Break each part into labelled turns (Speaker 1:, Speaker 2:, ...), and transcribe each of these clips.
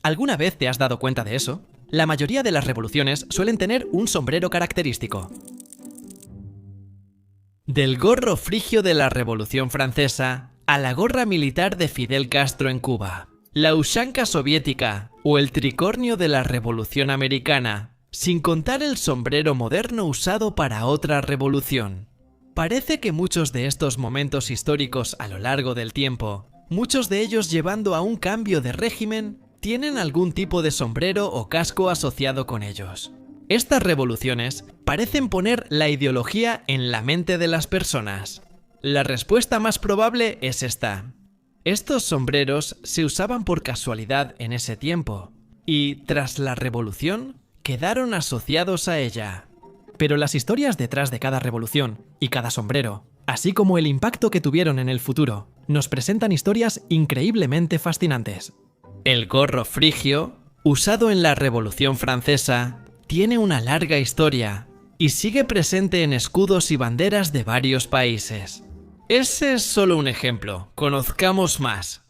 Speaker 1: ¿Alguna vez te has dado cuenta de eso? La mayoría de las revoluciones suelen tener un sombrero característico. Del gorro frigio de la Revolución Francesa a la gorra militar de Fidel Castro en Cuba, la ushanka soviética o el tricornio de la Revolución Americana, sin contar el sombrero moderno usado para otra revolución. Parece que muchos de estos momentos históricos a lo largo del tiempo, muchos de ellos llevando a un cambio de régimen, tienen algún tipo de sombrero o casco asociado con ellos. Estas revoluciones parecen poner la ideología en la mente de las personas. La respuesta más probable es esta. Estos sombreros se usaban por casualidad en ese tiempo, y tras la revolución quedaron asociados a ella. Pero las historias detrás de cada revolución y cada sombrero, así como el impacto que tuvieron en el futuro, nos presentan historias increíblemente fascinantes. El gorro frigio, usado en la Revolución Francesa, tiene una larga historia y sigue presente en escudos y banderas de varios países. Ese es solo un ejemplo, conozcamos más.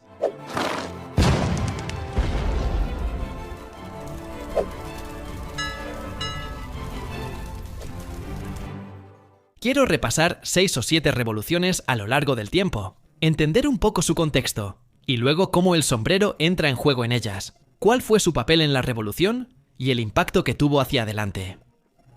Speaker 1: Quiero repasar 6 o 7 revoluciones a lo largo del tiempo, entender un poco su contexto, y luego cómo el sombrero entra en juego en ellas, cuál fue su papel en la revolución y el impacto que tuvo hacia adelante.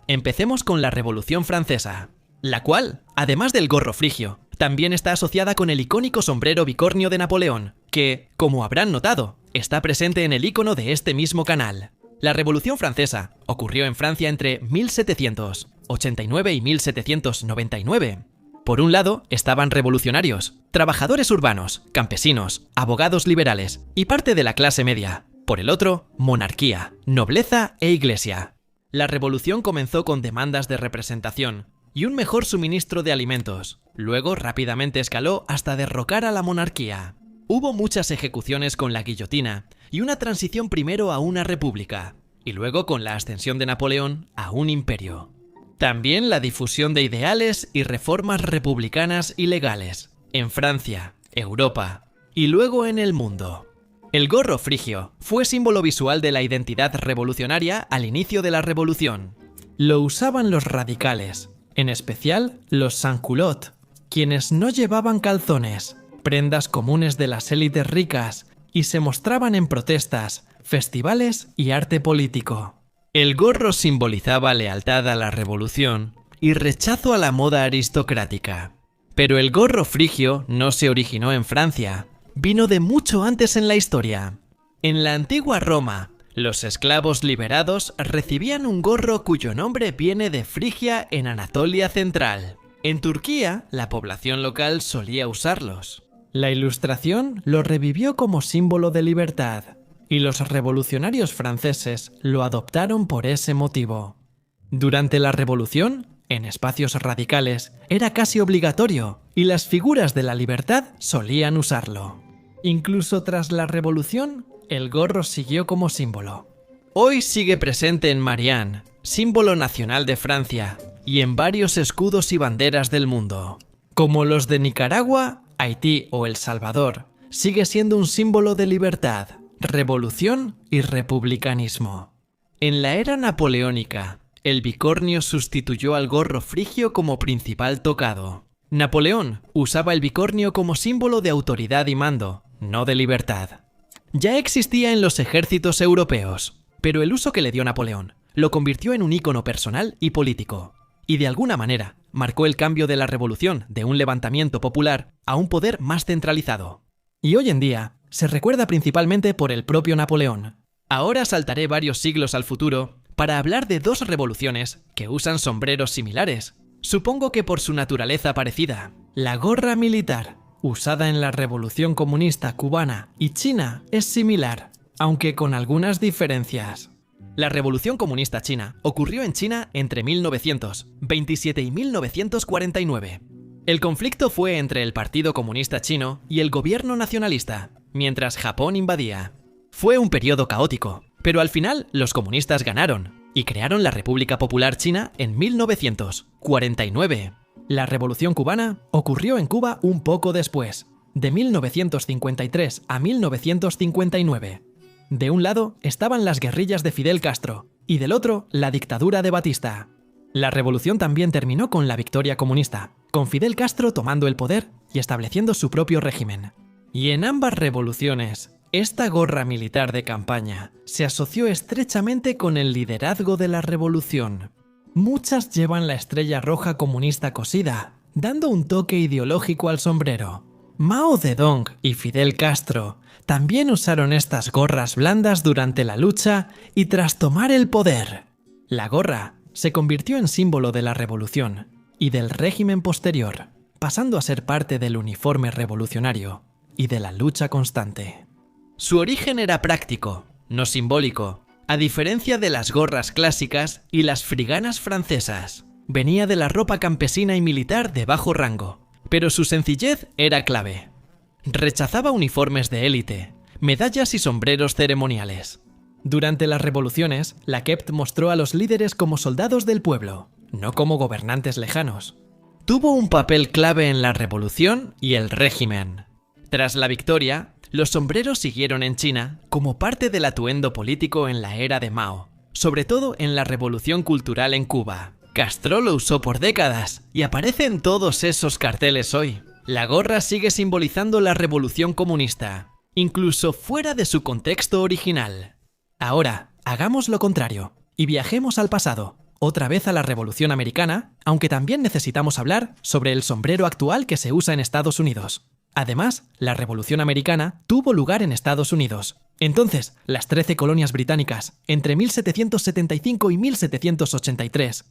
Speaker 1: Empecemos con la Revolución Francesa, la cual, además del gorro frigio, también está asociada con el icónico sombrero bicornio de Napoleón, que, como habrán notado, está presente en el icono de este mismo canal. La Revolución Francesa ocurrió en Francia entre 1789 y 1799. Por un lado estaban revolucionarios, trabajadores urbanos, campesinos, abogados liberales y parte de la clase media. Por el otro, monarquía, nobleza e iglesia. La revolución comenzó con demandas de representación y un mejor suministro de alimentos. Luego rápidamente escaló hasta derrocar a la monarquía. Hubo muchas ejecuciones con la guillotina y una transición primero a una república, y luego con la ascensión de Napoleón a un imperio. También la difusión de ideales y reformas republicanas y legales, en Francia, Europa y luego en el mundo. El gorro frigio fue símbolo visual de la identidad revolucionaria al inicio de la revolución. Lo usaban los radicales, en especial los sans-culottes, quienes no llevaban calzones, prendas comunes de las élites ricas, y se mostraban en protestas, festivales y arte político. El gorro simbolizaba lealtad a la revolución y rechazo a la moda aristocrática. Pero el gorro frigio no se originó en Francia, vino de mucho antes en la historia. En la antigua Roma, los esclavos liberados recibían un gorro cuyo nombre viene de Frigia en Anatolia Central. En Turquía, la población local solía usarlos. La Ilustración lo revivió como símbolo de libertad, y los revolucionarios franceses lo adoptaron por ese motivo. Durante la revolución, en espacios radicales, era casi obligatorio, y las figuras de la libertad solían usarlo. Incluso tras la revolución, el gorro siguió como símbolo. Hoy sigue presente en Marianne, símbolo nacional de Francia, y en varios escudos y banderas del mundo. Como los de Nicaragua, Haití o El Salvador, sigue siendo un símbolo de libertad, revolución y republicanismo. En la era napoleónica, el bicornio sustituyó al gorro frigio como principal tocado. Napoleón usaba el bicornio como símbolo de autoridad y mando, no de libertad. Ya existía en los ejércitos europeos, pero el uso que le dio Napoleón lo convirtió en un ícono personal y político, y de alguna manera marcó el cambio de la revolución de un levantamiento popular a un poder más centralizado. Y hoy en día se recuerda principalmente por el propio Napoleón. Ahora saltaré varios siglos al futuro para hablar de 2 revoluciones que usan sombreros similares, supongo que por su naturaleza parecida. La gorra militar, usada en la Revolución Comunista cubana y China, es similar, aunque con algunas diferencias. La Revolución Comunista China ocurrió en China entre 1927 y 1949. El conflicto fue entre el Partido Comunista Chino y el gobierno nacionalista, mientras Japón invadía. Fue un periodo caótico, pero al final los comunistas ganaron y crearon la República Popular China en 1949. La Revolución Cubana ocurrió en Cuba un poco después, de 1953 a 1959. De un lado estaban las guerrillas de Fidel Castro y del otro la dictadura de Batista. La revolución también terminó con la victoria comunista, con Fidel Castro tomando el poder y estableciendo su propio régimen. Y en ambas revoluciones, esta gorra militar de campaña se asoció estrechamente con el liderazgo de la revolución. Muchas llevan la estrella roja comunista cosida, dando un toque ideológico al sombrero. Mao Zedong y Fidel Castro también usaron estas gorras blandas durante la lucha y tras tomar el poder. La gorra se convirtió en símbolo de la revolución y del régimen posterior, pasando a ser parte del uniforme revolucionario y de la lucha constante. Su origen era práctico, no simbólico, a diferencia de las gorras clásicas y las friganas francesas. Venía de la ropa campesina y militar de bajo rango, pero su sencillez era clave. Rechazaba uniformes de élite, medallas y sombreros ceremoniales. Durante las revoluciones, la KEPT mostró a los líderes como soldados del pueblo, no como gobernantes lejanos. Tuvo un papel clave en la revolución y el régimen. Tras la victoria, los sombreros siguieron en China como parte del atuendo político en la era de Mao, sobre todo en la revolución cultural en Cuba. Castro lo usó por décadas y aparece en todos esos carteles hoy. La gorra sigue simbolizando la revolución comunista, incluso fuera de su contexto original. Ahora, hagamos lo contrario y viajemos al pasado, otra vez a la Revolución Americana, aunque también necesitamos hablar sobre el sombrero actual que se usa en Estados Unidos. Además, la Revolución Americana tuvo lugar en Estados Unidos. Entonces, las 13 colonias británicas, entre 1775 y 1783.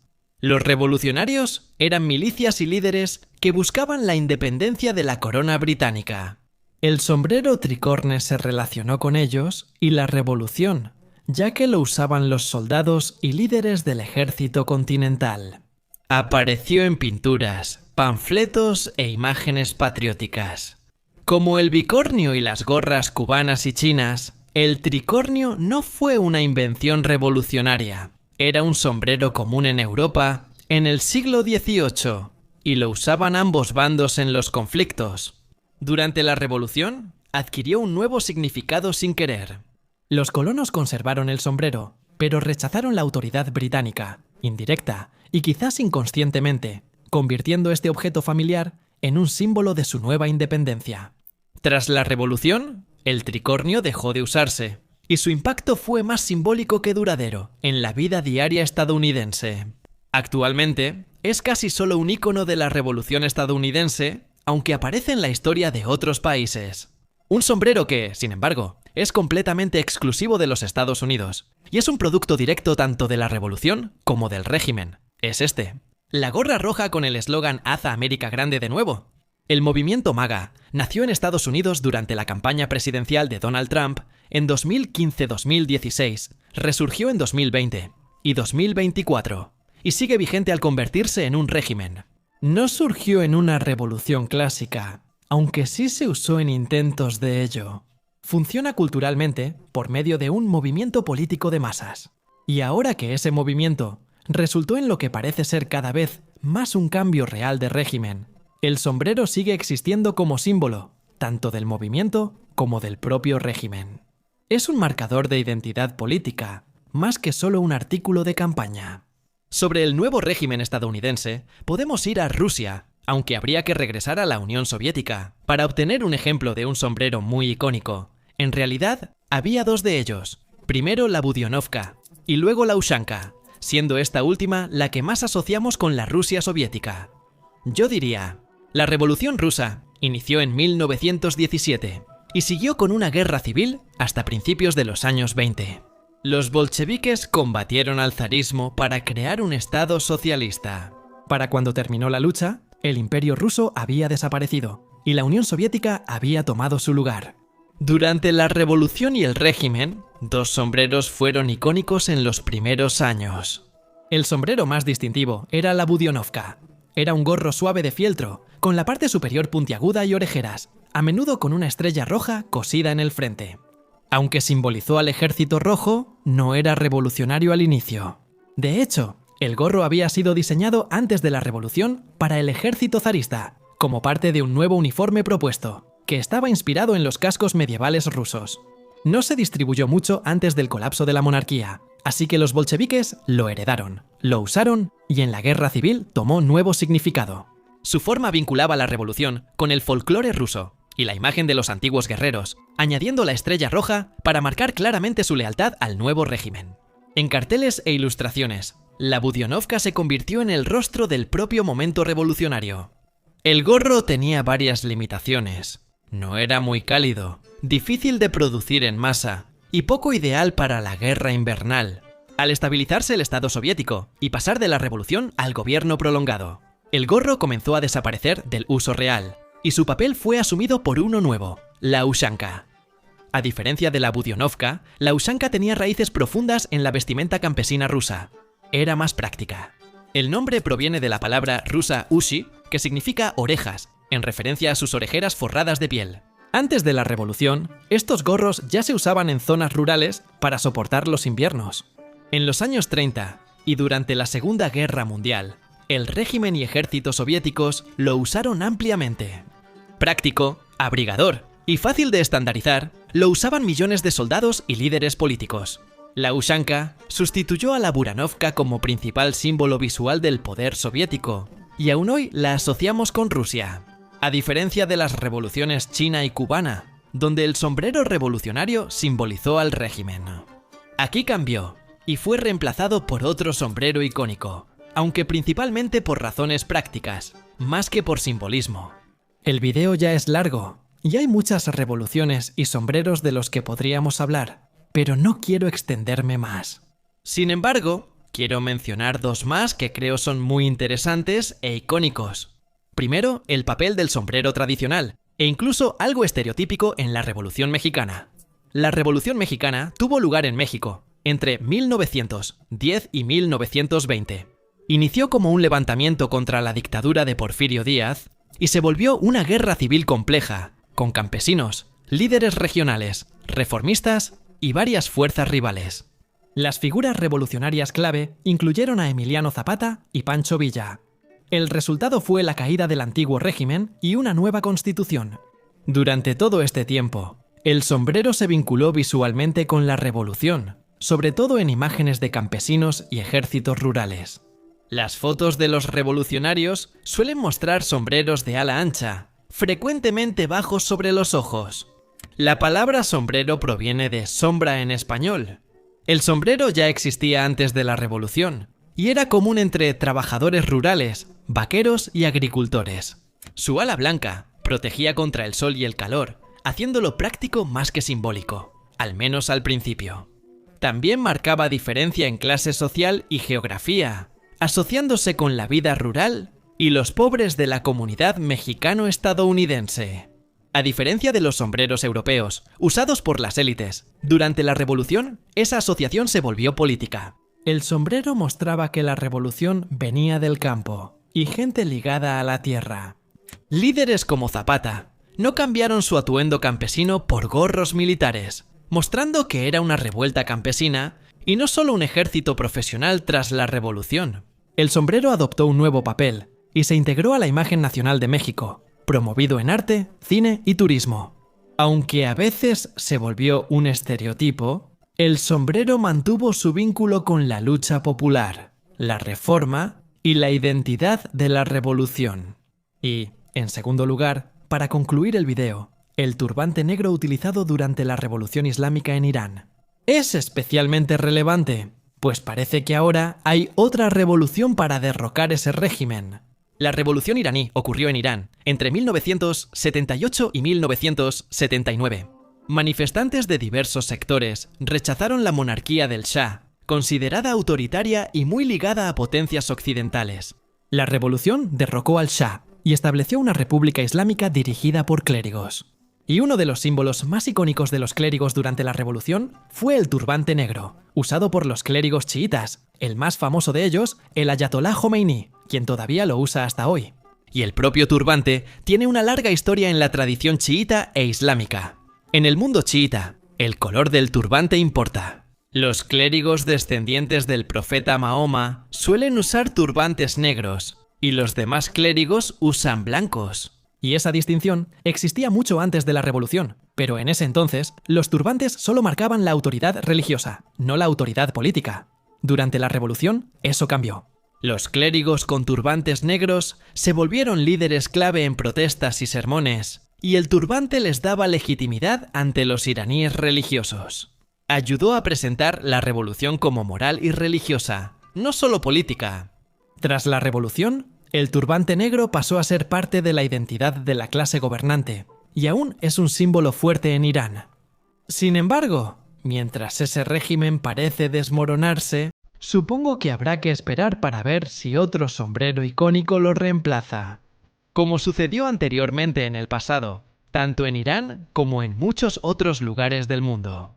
Speaker 1: Los revolucionarios eran milicias y líderes que buscaban la independencia de la corona británica. El sombrero tricorne se relacionó con ellos y la revolución, ya que lo usaban los soldados y líderes del ejército continental. Apareció en pinturas, panfletos e imágenes patrióticas. Como el bicornio y las gorras cubanas y chinas, el tricornio no fue una invención revolucionaria. Era un sombrero común en Europa en el siglo XVIII y lo usaban ambos bandos en los conflictos. Durante la Revolución, adquirió un nuevo significado sin querer. Los colonos conservaron el sombrero, pero rechazaron la autoridad británica, indirecta y quizás inconscientemente, convirtiendo este objeto familiar en un símbolo de su nueva independencia. Tras la Revolución, el tricornio dejó de usarse, y su impacto fue más simbólico que duradero en la vida diaria estadounidense. Actualmente, es casi solo un icono de la Revolución estadounidense, aunque aparece en la historia de otros países. Un sombrero que, sin embargo, es completamente exclusivo de los Estados Unidos, y es un producto directo tanto de la Revolución como del régimen. Es este. La gorra roja con el eslogan "Haz a América grande de nuevo". El movimiento MAGA nació en Estados Unidos durante la campaña presidencial de Donald Trump en 2015-2016, resurgió en 2020 y 2024, y sigue vigente al convertirse en un régimen. No surgió en una revolución clásica, aunque sí se usó en intentos de ello. Funciona culturalmente por medio de un movimiento político de masas. Y ahora que ese movimiento resultó en lo que parece ser cada vez más un cambio real de régimen, el sombrero sigue existiendo como símbolo, tanto del movimiento como del propio régimen. Es un marcador de identidad política, más que solo un artículo de campaña. Sobre el nuevo régimen estadounidense, podemos ir a Rusia, aunque habría que regresar a la Unión Soviética, para obtener un ejemplo de un sombrero muy icónico. En realidad, había dos de ellos. Primero la Budionovka, y luego la Ushanka, siendo esta última la que más asociamos con la Rusia soviética. Yo diría, la Revolución Rusa inició en 1917 y siguió con una guerra civil hasta principios de los años 20. Los bolcheviques combatieron al zarismo para crear un estado socialista. Para cuando terminó la lucha, el Imperio ruso había desaparecido y la Unión Soviética había tomado su lugar. Durante la Revolución y el régimen, dos sombreros fueron icónicos en los primeros años. El sombrero más distintivo era la Budionovka. Era un gorro suave de fieltro, con la parte superior puntiaguda y orejeras, a menudo con una estrella roja cosida en el frente. Aunque simbolizó al ejército rojo, no era revolucionario al inicio. De hecho, el gorro había sido diseñado antes de la revolución para el ejército zarista, como parte de un nuevo uniforme propuesto, que estaba inspirado en los cascos medievales rusos. No se distribuyó mucho antes del colapso de la monarquía, así que los bolcheviques lo heredaron, lo usaron y en la guerra civil tomó nuevo significado. Su forma vinculaba la revolución con el folclore ruso y la imagen de los antiguos guerreros, añadiendo la estrella roja para marcar claramente su lealtad al nuevo régimen. En carteles e ilustraciones, la Budionovka se convirtió en el rostro del propio momento revolucionario. El gorro tenía varias limitaciones. No era muy cálido, difícil de producir en masa y poco ideal para la guerra invernal. Al estabilizarse el Estado soviético y pasar de la revolución al gobierno prolongado, el gorro comenzó a desaparecer del uso real y su papel fue asumido por uno nuevo, la ushanka. A diferencia de la Budionovka, la ushanka tenía raíces profundas en la vestimenta campesina rusa. Era más práctica. El nombre proviene de la palabra rusa ushi, que significa orejas, en referencia a sus orejeras forradas de piel. Antes de la revolución, estos gorros ya se usaban en zonas rurales para soportar los inviernos. En los años 30 y durante la Segunda Guerra Mundial, el régimen y ejército soviéticos lo usaron ampliamente. Práctico, abrigador y fácil de estandarizar, lo usaban millones de soldados y líderes políticos. La ushanka sustituyó a la buranovka como principal símbolo visual del poder soviético, y aún hoy la asociamos con Rusia. A diferencia de las revoluciones china y cubana, donde el sombrero revolucionario simbolizó al régimen. Aquí cambió, y fue reemplazado por otro sombrero icónico, aunque principalmente por razones prácticas, más que por simbolismo. El video ya es largo, y hay muchas revoluciones y sombreros de los que podríamos hablar, pero no quiero extenderme más. Sin embargo, quiero mencionar dos más que creo son muy interesantes e icónicos. Primero, el papel del sombrero tradicional, e incluso algo estereotípico en la Revolución Mexicana. La Revolución Mexicana tuvo lugar en México, entre 1910 y 1920. Inició como un levantamiento contra la dictadura de Porfirio Díaz y se volvió una guerra civil compleja, con campesinos, líderes regionales, reformistas y varias fuerzas rivales. Las figuras revolucionarias clave incluyeron a Emiliano Zapata y Pancho Villa. El resultado fue la caída del antiguo régimen y una nueva constitución. Durante todo este tiempo, el sombrero se vinculó visualmente con la revolución, sobre todo en imágenes de campesinos y ejércitos rurales. Las fotos de los revolucionarios suelen mostrar sombreros de ala ancha, frecuentemente bajos sobre los ojos. La palabra sombrero proviene de sombra en español. El sombrero ya existía antes de la revolución y era común entre trabajadores rurales, vaqueros y agricultores. Su ala blanca protegía contra el sol y el calor, haciéndolo práctico más que simbólico, al menos al principio. También marcaba diferencia en clase social y geografía, asociándose con la vida rural y los pobres de la comunidad mexicano-estadounidense. A diferencia de los sombreros europeos, usados por las élites, durante la revolución, esa asociación se volvió política. El sombrero mostraba que la revolución venía del campo y gente ligada a la tierra. Líderes como Zapata no cambiaron su atuendo campesino por gorros militares, mostrando que era una revuelta campesina y no solo un ejército profesional tras la revolución. El sombrero adoptó un nuevo papel y se integró a la imagen nacional de México, promovido en arte, cine y turismo. Aunque a veces se volvió un estereotipo, el sombrero mantuvo su vínculo con la lucha popular, la reforma y la identidad de la revolución. Y, en segundo lugar, para concluir el video, el turbante negro utilizado durante la revolución islámica en Irán. Es especialmente relevante, pues parece que ahora hay otra revolución para derrocar ese régimen. La revolución iraní ocurrió en Irán entre 1978 y 1979. Manifestantes de diversos sectores rechazaron la monarquía del Shah, considerada autoritaria y muy ligada a potencias occidentales. La revolución derrocó al Shah y estableció una república islámica dirigida por clérigos. Y uno de los símbolos más icónicos de los clérigos durante la revolución fue el turbante negro, usado por los clérigos chiítas, el más famoso de ellos, el Ayatolá Jomeini, quien todavía lo usa hasta hoy. Y el propio turbante tiene una larga historia en la tradición chiíta e islámica. En el mundo chiíta, el color del turbante importa. Los clérigos descendientes del profeta Mahoma suelen usar turbantes negros, y los demás clérigos usan blancos. Y esa distinción existía mucho antes de la revolución, pero en ese entonces los turbantes solo marcaban la autoridad religiosa, no la autoridad política. Durante la revolución, eso cambió. Los clérigos con turbantes negros se volvieron líderes clave en protestas y sermones, y el turbante les daba legitimidad ante los iraníes religiosos. Ayudó a presentar la revolución como moral y religiosa, no solo política. Tras la revolución, el turbante negro pasó a ser parte de la identidad de la clase gobernante, y aún es un símbolo fuerte en Irán. Sin embargo, mientras ese régimen parece desmoronarse, supongo que habrá que esperar para ver si otro sombrero icónico lo reemplaza. Como sucedió anteriormente en el pasado, tanto en Irán como en muchos otros lugares del mundo.